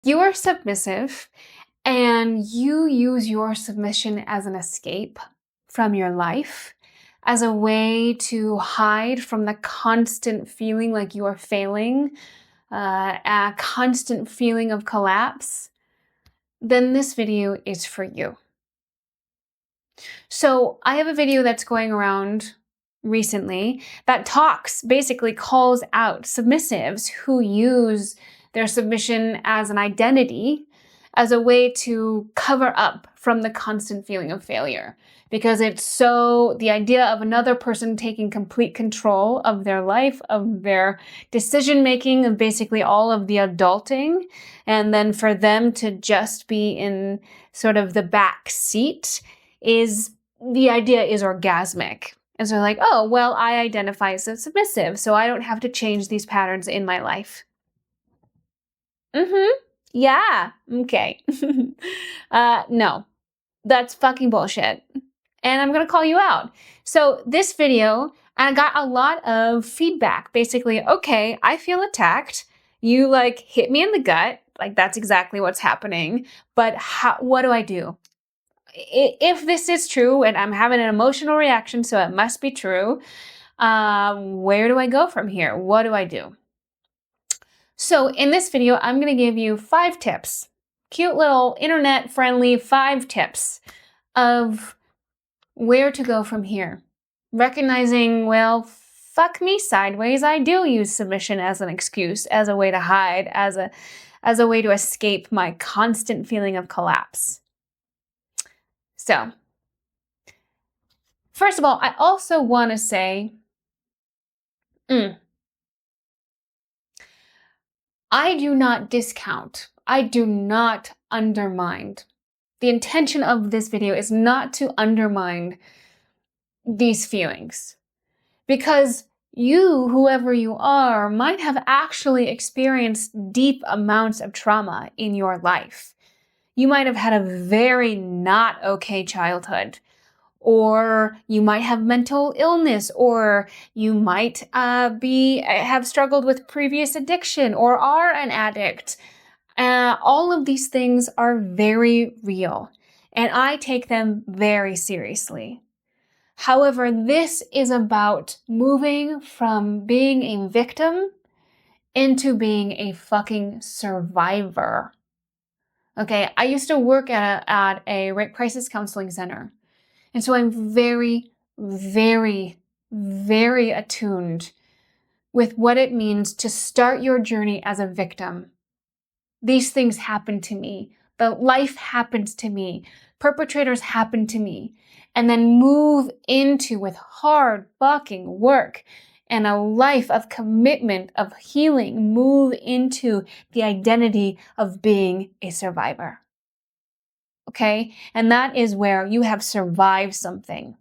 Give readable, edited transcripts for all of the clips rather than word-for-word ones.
You are submissive and you use your submission as an escape from your life, as a way to hide from the constant feeling like you are failing, a constant feeling of collapse, then this video is for you. So I have a video that's going around recently that basically calls out submissives who use their submission as an identity, as a way to cover up from the constant feeling of failure. Because the idea of another person taking complete control of their life, of their decision making, of basically all of the adulting, and then for them to just be in sort of the back seat the idea is orgasmic. And so like, oh, well, I identify as submissive, so I don't have to change these patterns in my life. Yeah, okay. No, that's fucking bullshit. And I'm gonna call you out. So this video, I got a lot of feedback. Basically, okay, I feel attacked. You like hit me in the gut. Like that's exactly what's happening. But what do I do? If this is true and I'm having an emotional reaction, so it must be true, where do I go from here? What do I do? So in this video, I'm going to give you 5 tips, cute little internet-friendly 5 tips of where to go from here. Recognizing, well, fuck me sideways, I do use submission as an excuse, as a way to hide, as a way to escape my constant feeling of collapse. So, first of all, I also want to say, I do not discount, I do not undermine. The intention of this video is not to undermine these feelings. Because you, whoever you are, might have actually experienced deep amounts of trauma in your life. You might have had a very not okay childhood. Or you might have mental illness, or you might have struggled with previous addiction or are an addict. All of these things are very real, and I take them very seriously. However, this is about moving from being a victim into being a fucking survivor. Okay, I used to work at a rape crisis counseling center. And so I'm very, very, very attuned with what it means to start your journey as a victim. These things happen to me. But life happens to me. Perpetrators happen to me. And then move into, with hard fucking work and a life of commitment, of healing, move into the identity of being a survivor. Okay? And that is where you have survived something.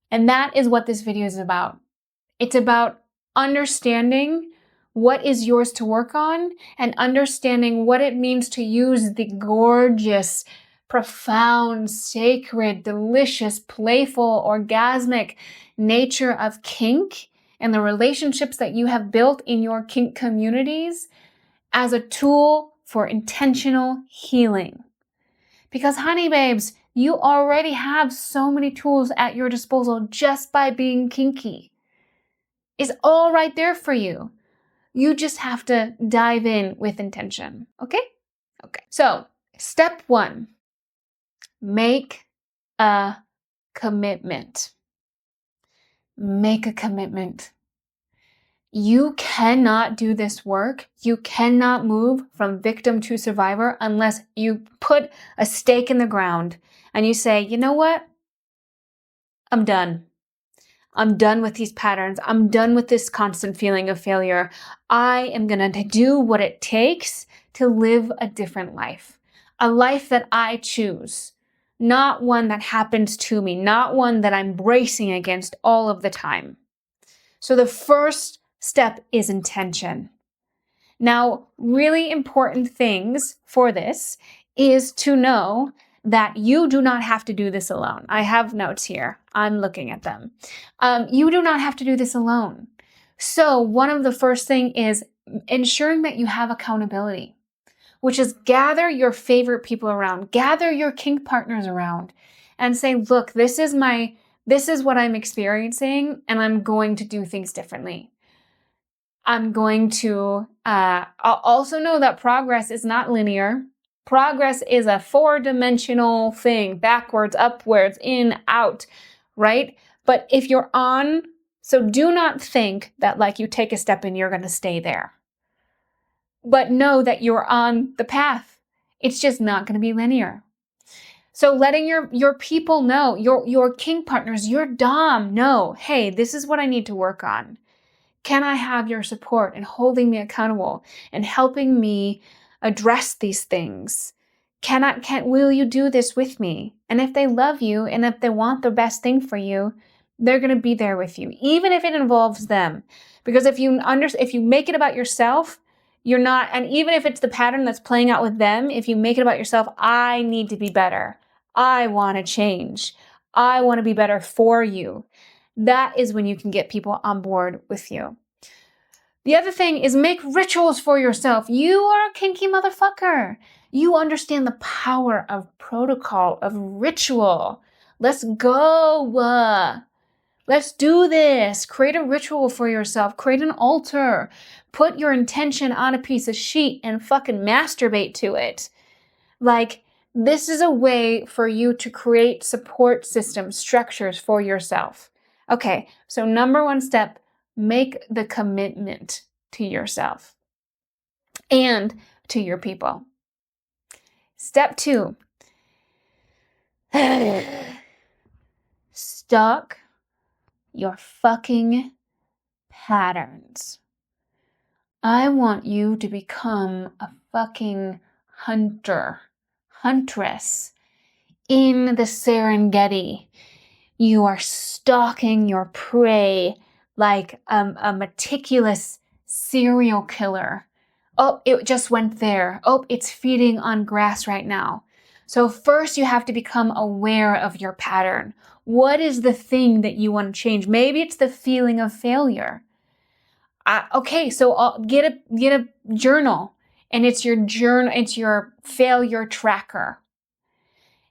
And that is what this video is about. It's about understanding what is yours to work on and understanding what it means to use the gorgeous, profound, sacred, delicious, playful, orgasmic nature of kink and the relationships that you have built in your kink communities as a tool for intentional healing. Because honey babes, you already have so many tools at your disposal just by being kinky. It's all right there for you. You just have to dive in with intention, okay? Okay. So, step 1, make a commitment. Make a commitment. You cannot do this work. You cannot move from victim to survivor unless you put a stake in the ground and you say, you know what? I'm done. I'm done with these patterns. I'm done with this constant feeling of failure. I am going to do what it takes to live a different life. A life that I choose. Not one that happens to me. Not one that I'm bracing against all of the time. So the first step is intention. Now, really important things for this is to know that you do not have to do this alone. I have notes here. I'm looking at them. You do not have to do this alone. So one of the first thing is ensuring that you have accountability. which is gather your favorite people around, gather your kink partners around and say, look, this is what I'm experiencing, and I'm going to do things differently. I'm going to also know that progress is not linear. Progress is a 4-dimensional thing, backwards, upwards, in, out, right? But if you're so do not think that like you take a step and you're going to stay there. But know that you're on the path. It's just not going to be linear. So letting your people know, your kink partners, your dom know, hey, this is what I need to work on. Can I have your support and holding me accountable and helping me address these things? Will you do this with me? And if they love you and if they want the best thing for you, they're going to be there with you, even if it involves them. Because if you make it about yourself, you're not, and even if it's the pattern that's playing out with them, if you make it about yourself, I need to be better. I want to change. I want to be better for you. That is when you can get people on board with you. The other thing is make rituals for yourself. You are a kinky motherfucker. You understand the power of protocol, of ritual. Let's go. Let's do this. Create a ritual for yourself. Create an altar. Put your intention on a piece of sheet and fucking masturbate to it. Like, this is a way for you to create support system structures for yourself. Okay, so number 1 step, make the commitment to yourself and to your people. Step 2, stalk your fucking patterns. I want you to become a fucking huntress in the Serengeti. You are stalking your prey like a meticulous serial killer. Oh, it just went there. Oh, it's feeding on grass right now. So first you have to become aware of your pattern. What is the thing that you want to change? Maybe it's the feeling of failure. Okay, so get a journal, and it's your failure tracker.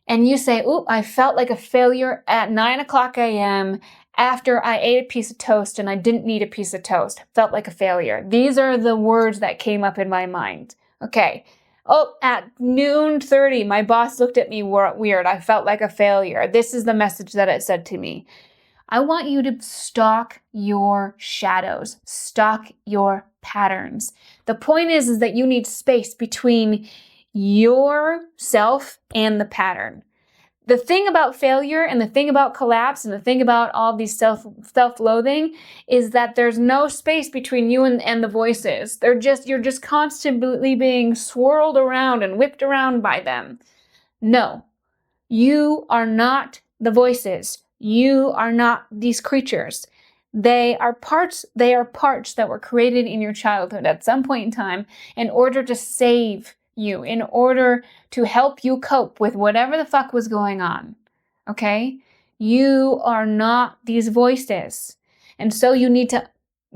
And you say, "Ooh, I felt like a failure at 9:00 a.m. after I ate a piece of toast and I didn't need a piece of toast. Felt like a failure." These are the words that came up in my mind. Okay. Oh, at 12:30, my boss looked at me weird. I felt like a failure. This is the message that it said to me. I want you to stalk your shadows, stalk your patterns. The point is that you need space between yourself and the pattern. The thing about failure and the thing about collapse and the thing about all these self-loathing is that there's no space between you and the voices. You're just constantly being swirled around and whipped around by them. No, you are not the voices. You are not these creatures. They are parts that were created in your childhood at some point in time in order to save you, in order to help you cope with whatever the fuck was going on. Okay? You are not these voices. And so you need to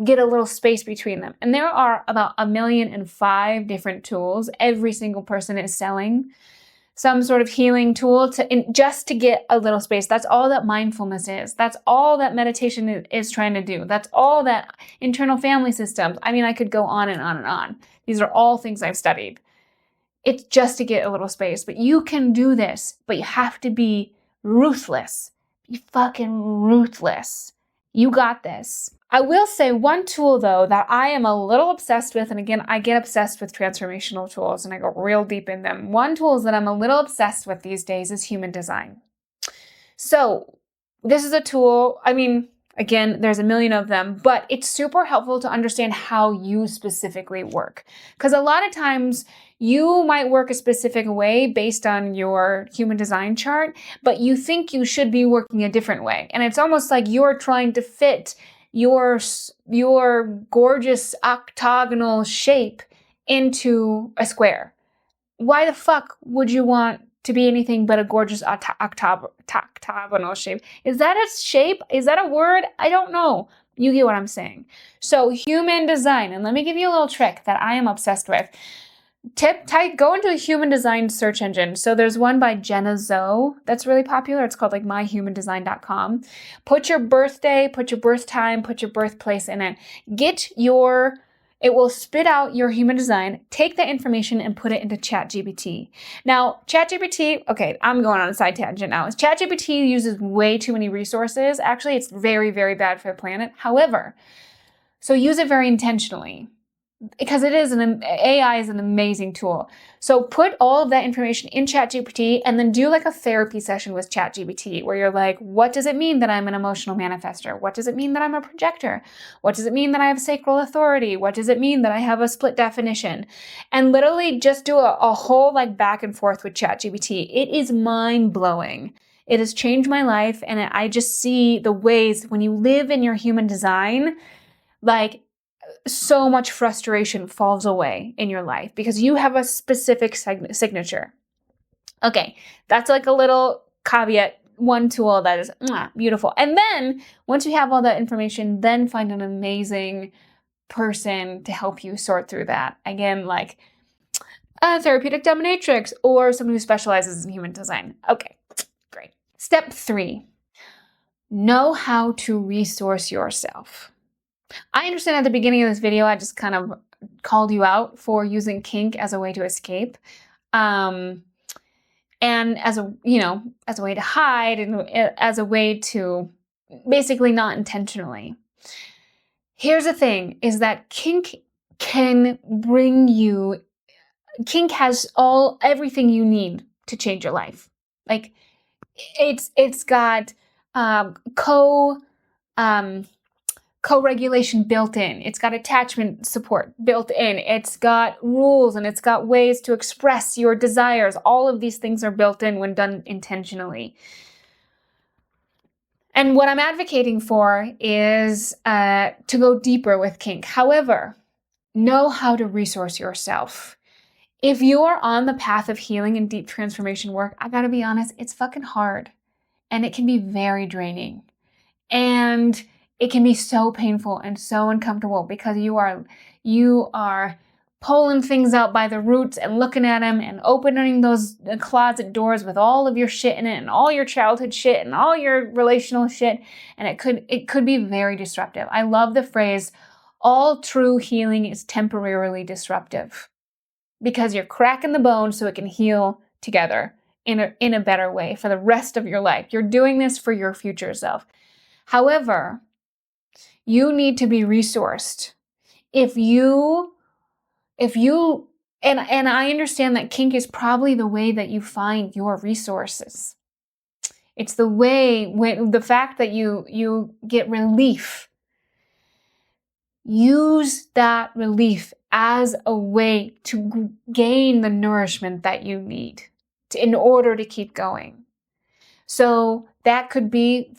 get a little space between them. And there are about 1,000,005 different tools every single person is selling. Some sort of healing tool just to get a little space. That's all that mindfulness is. That's all that meditation is trying to do. That's all that internal family systems. I mean, I could go on and on and on. These are all things I've studied. It's just to get a little space. But you can do this, but you have to be ruthless. Be fucking ruthless. You got this. I will say one tool, though, that I am a little obsessed with, and again, I get obsessed with transformational tools, and I go real deep in them. One tool that I'm a little obsessed with these days is human design. So this is a tool, I mean, again, there's 1,000,000 of them, but it's super helpful to understand how you specifically work. Because a lot of times you might work a specific way based on your human design chart, but you think you should be working a different way. And it's almost like you're trying to fit your gorgeous octagonal shape into a square. Why the fuck would you want to be anything but a gorgeous octagonal shape? Is that a shape? Is that a word? I don't know. You get what I'm saying. So human design, and let me give you a little trick that I am obsessed with. Go into a human design search engine. So there's one by Jenna Zoe that's really popular. It's called like myhumandesign.com. Put your birthday, put your birth time, put your birthplace in it. It will spit out your human design, take that information and put it into ChatGPT. Now, ChatGPT, okay, I'm going on a side tangent now. ChatGPT uses way too many resources. Actually, it's very, very bad for the planet. However, so use it very intentionally, because AI is an amazing tool. So put all of that information in ChatGPT and then do like a therapy session with ChatGPT where you're like, what does it mean that I'm an emotional manifester? What does it mean that I'm a projector? What does it mean that I have sacral authority? What does it mean that I have a split definition? And literally just do a whole like back and forth with ChatGPT. It is mind blowing. It has changed my life. And I just see the ways when you live in your human design, like, so much frustration falls away in your life because you have a specific signature. Okay, that's like a little caveat, one tool that is beautiful. And then once you have all that information, then find an amazing person to help you sort through that. Again, like a Therapeutic Dominatrix or someone who specializes in human design. Okay, great. Step 3, know how to resource yourself. I understand at the beginning of this video, I just kind of called you out for using kink as a way to escape. And as a way to hide and as a way to basically not intentionally. Here's the thing, is that kink has everything you need to change your life. Like it's got co-regulation built in. It's got attachment support built in. It's got rules and it's got ways to express your desires. All of these things are built in when done intentionally. And what I'm advocating for is to go deeper with kink. However, know how to resource yourself. If you're on the path of healing and deep transformation work, I gotta be honest, it's fucking hard. And it can be very draining. And it can be so painful and so uncomfortable because you are pulling things out by the roots and looking at them and opening those closet doors with all of your shit in it and all your childhood shit and all your relational shit. And it could be very disruptive. I love the phrase, all true healing is temporarily disruptive, because you're cracking the bone so it can heal together in a better way for the rest of your life. You're doing this for your future self. However, you need to be resourced. And I understand that kink is probably the way that you find your resources. It's the fact that you get relief. Use that relief as a way to gain the nourishment that you need in order to keep going. So that could be,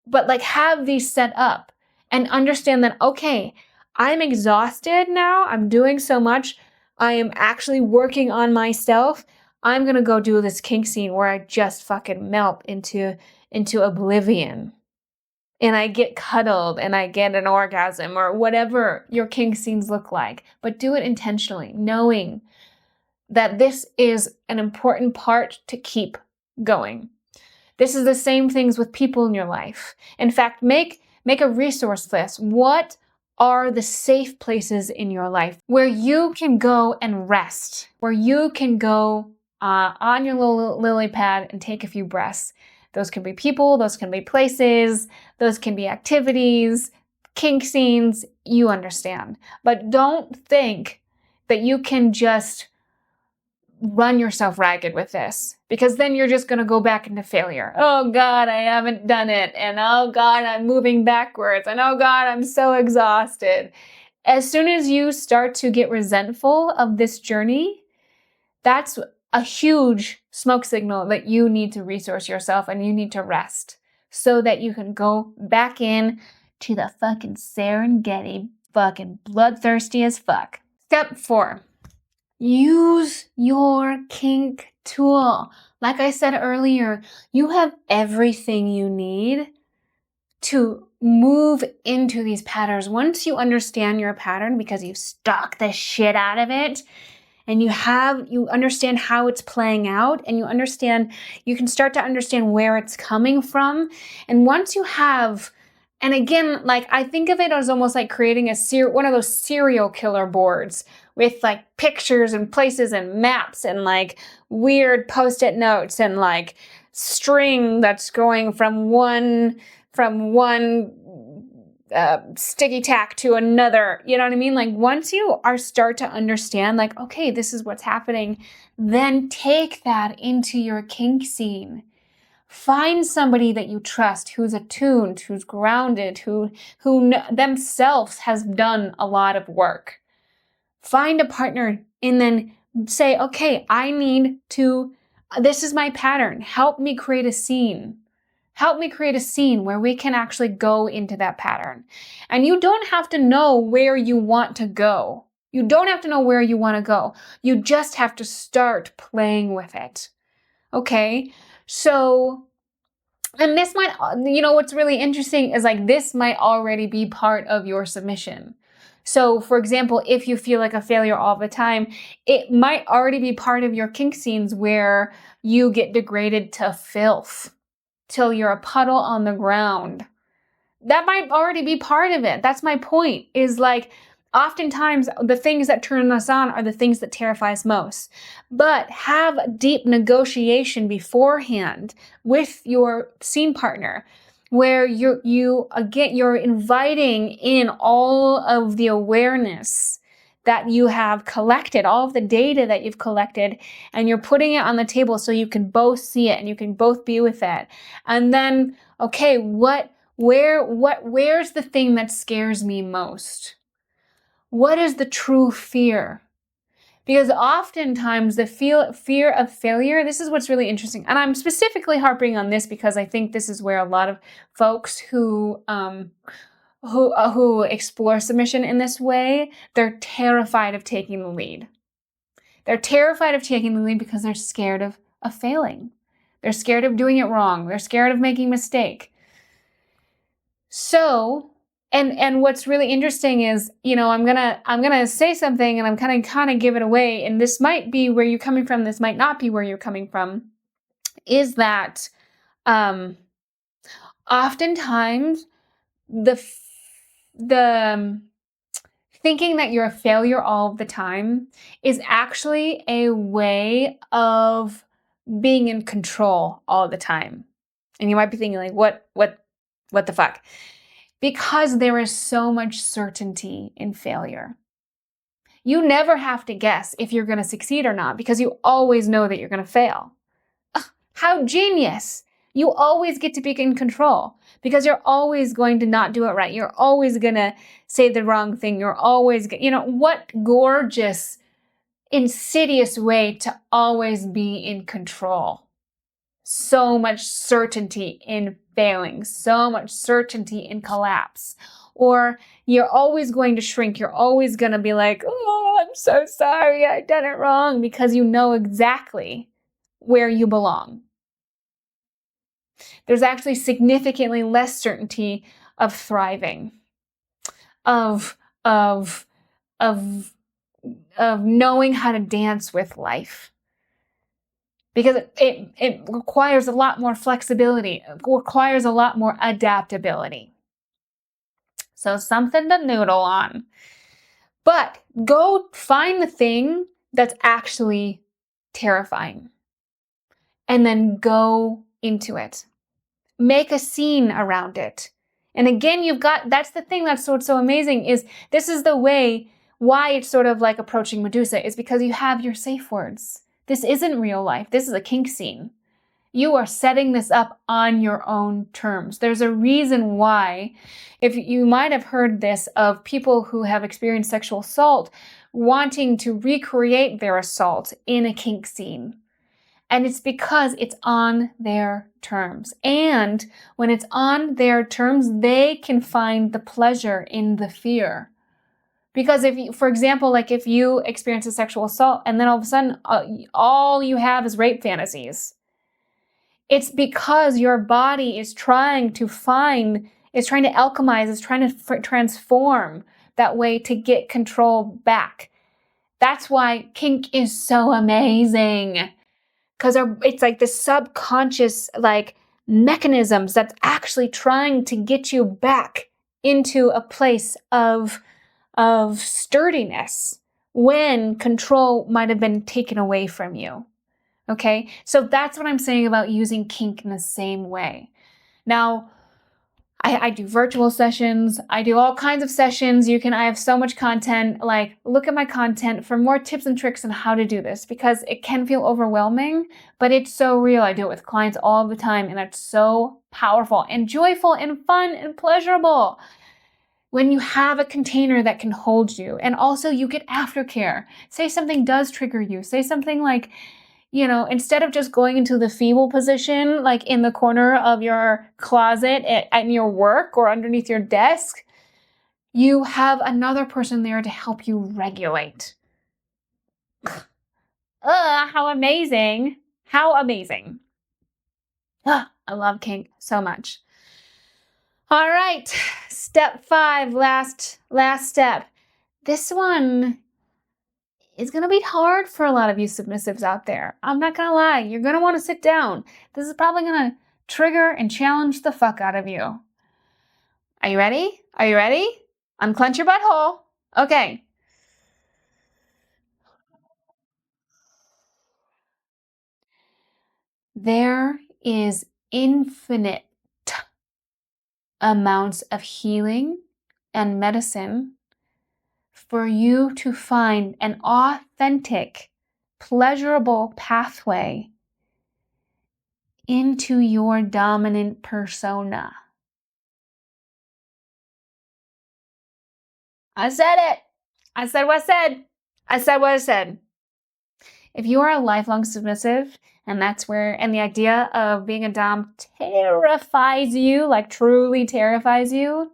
but like have these set up and understand that, okay, I'm exhausted now. I'm doing so much. I am actually working on myself. I'm going to go do this kink scene where I just fucking melt into oblivion. And I get cuddled and I get an orgasm or whatever your kink scenes look like. But do it intentionally, knowing that this is an important part to keep going. This is the same things with people in your life. In fact, make a resource list. What are the safe places in your life where you can go and rest, where you can go on your little lily pad and take a few breaths? Those can be people, those can be places, those can be activities, kink scenes, you understand. But don't think that you can just run yourself ragged with this, because then you're just going to go back into failure. Oh God, I haven't done it. And oh God, I'm moving backwards. And oh God, I'm so exhausted. As soon as you start to get resentful of this journey, that's a huge smoke signal that you need to resource yourself and you need to rest so that you can go back in to the fucking Serengeti, fucking bloodthirsty as fuck. Step 4. Use your kink tool. Like I said earlier, you have everything you need to move into these patterns. Once you understand your pattern because you've stalked the shit out of it and you understand how it's playing out, and you can start to understand where it's coming from. And once you have, and again, like I think of it as almost like creating one of those serial killer boards with like pictures and places and maps and like weird post-it notes and like string that's going from one sticky tack to another. You know what I mean? Like once you start to understand, like, okay, this is what's happening, then take that into your kink scene. Find somebody that you trust, who's attuned, who's grounded, who themselves has done a lot of work. Find a partner and then say, okay, this is my pattern. Help me create a scene. Help me create a scene where we can actually go into that pattern. And you don't have to know where you want to go. You don't have to know where you want to go. You just have to start playing with it. Okay? So, and this might, what's really interesting is like this might already be part of your submission. So, for example, if you feel like a failure all the time, it might already be part of your kink scenes where you get degraded to filth till you're a puddle on the ground. That might already be part of it. That's my point, is like oftentimes the things that turn us on are the things that terrify us most. But have deep negotiation beforehand with your scene partner where you're inviting in all of the awareness that you have collected, all of the data that you've collected, and you're putting it on the table so you can both see it and you can both be with it. And then, okay, where's the thing that scares me most? What is the true fear? Because oftentimes the fear of failure, this is what's really interesting. And I'm specifically harping on this because I think this is where a lot of folks who explore submission in this way, they're terrified of taking the lead. They're terrified of taking the lead because they're scared of failing. They're scared of doing it wrong. They're scared of making a mistake. So, and what's really interesting is, I'm gonna say something and I'm kind of give it away, and this might be where you're coming from, this might not be where you're coming from, is that oftentimes the thinking that you're a failure all the time is actually a way of being in control all the time. And you might be thinking like, what the fuck? Because there is so much certainty in failure. You never have to guess if you're going to succeed or not because you always know that you're going to fail. Ugh, how genius! You always get to be in control because you're always going to not do it right. You're always going to say the wrong thing. You're always, what gorgeous, insidious way to always be in control. So much certainty in failing, so much certainty in collapse. Or you're always going to shrink. You're always going to be like, oh, I'm so sorry, I done it wrong, because you know exactly where you belong. There's actually significantly less certainty of thriving, of knowing how to dance with life. Because it requires a lot more flexibility. It requires a lot more adaptability. So something to noodle on. But go find the thing that's actually terrifying. And then go into it. Make a scene around it. And again, that's the thing that's so amazing, is this is the way why it's sort of like approaching Medusa, is because you have your safe words. This isn't real life. This is a kink scene. You are setting this up on your own terms. There's a reason why, if you might have heard this of people who have experienced sexual assault wanting to recreate their assault in a kink scene. And it's because it's on their terms. And when it's on their terms, they can find the pleasure in the fear. Because for example, like if you experience a sexual assault and then all of a sudden all you have is rape fantasies, it's because your body is trying to alchemize, is trying to transform that way to get control back. That's why kink is so amazing. Because it's like the subconscious like mechanisms that's actually trying to get you back into a place of sturdiness when control might have been taken away from you. Okay, so that's what I'm saying about using kink in the same way. Now, I do virtual sessions. I do all kinds of sessions. I have so much content. Like, look at my content for more tips and tricks on how to do this, because it can feel overwhelming, but it's so real. I do it with clients all the time, and it's so powerful and joyful and fun and pleasurable when you have a container that can hold you. And also you get aftercare. Say something does trigger you. Say something like, instead of just going into the feeble position, like in the corner of your closet at your work or underneath your desk, you have another person there to help you regulate. How amazing. How amazing. I love kink so much. All right, step 5, last step. This one is going to be hard for a lot of you submissives out there. I'm not going to lie. You're going to want to sit down. This is probably going to trigger and challenge the fuck out of you. Are you ready? Are you ready? Unclench your butthole. Okay. There is infinite amounts of healing and medicine for you to find an authentic, pleasurable pathway into your dominant persona. I said it. I said what I said. I said what I said. If you are a lifelong submissive, and the idea of being a dom terrifies you, like truly terrifies you,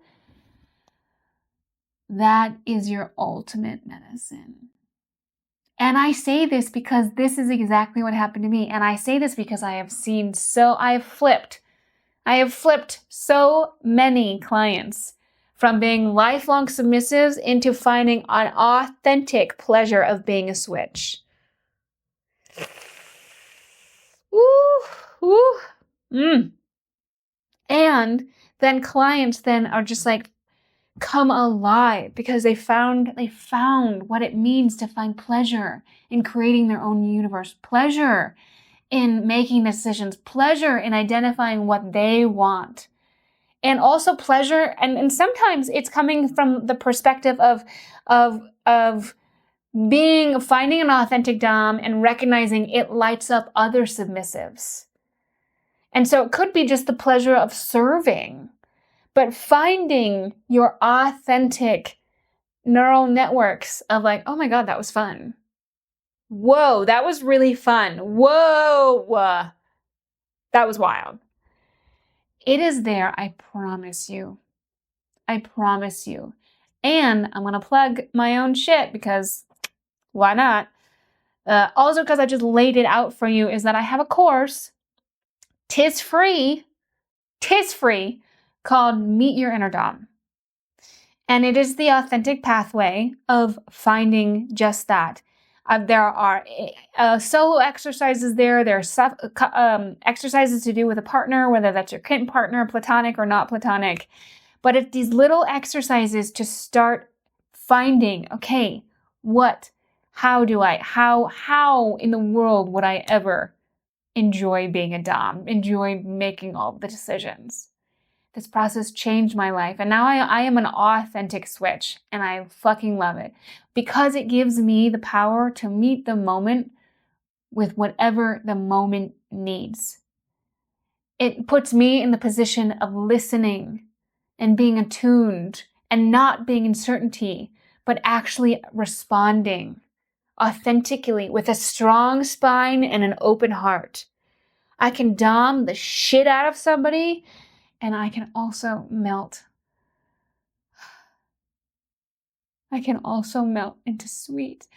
that is your ultimate medicine. And I say this because this is exactly what happened to me. And I say this because I have flipped so many clients from being lifelong submissives into finding an authentic pleasure of being a switch. Woo, woo. And then clients then are just like, come alive, because they found what it means to find pleasure in creating their own universe, pleasure in making decisions, pleasure in identifying what they want, and also pleasure. And sometimes it's coming from the perspective of finding an authentic dom and recognizing it lights up other submissives. And so it could be just the pleasure of serving, but finding your authentic neural networks of like, oh my God, that was fun. Whoa, that was really fun. Whoa, that was wild. It is there, I promise you. I promise you. And I'm going to plug my own shit because why not? Also, because I just laid it out for you, is that I have a course, tis free, called Meet Your Inner Dom. And it is the authentic pathway of finding just that. There are solo exercises there. There are exercises to do with a partner, whether that's your kink partner, platonic or not platonic. But it's these little exercises to start finding, okay, how in the world would I ever enjoy being a dom, enjoy making all the decisions? This process changed my life. And now I am an authentic switch, and I fucking love it because it gives me the power to meet the moment with whatever the moment needs. It puts me in the position of listening and being attuned and not being in certainty, but actually responding authentically with a strong spine and an open heart. I can dom the shit out of somebody, and I can also melt. I can also melt into sweet,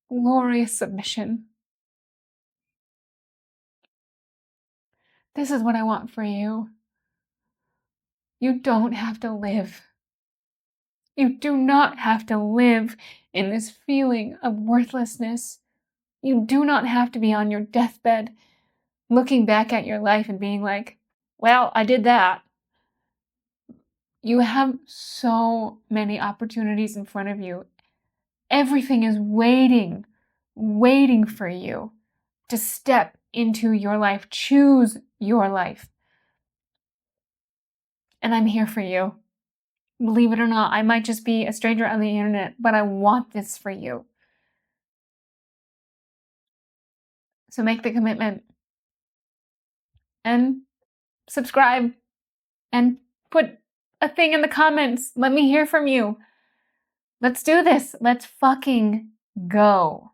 glorious submission. This is what I want for you. You don't have to live You do not have to live in this feeling of worthlessness. You do not have to be on your deathbed looking back at your life and being like, well, I did that. You have so many opportunities in front of you. Everything is waiting for you to step into your life. Choose your life. And I'm here for you. Believe it or not, I might just be a stranger on the internet, but I want this for you. So make the commitment. And subscribe. And put a thing in the comments. Let me hear from you. Let's do this. Let's fucking go.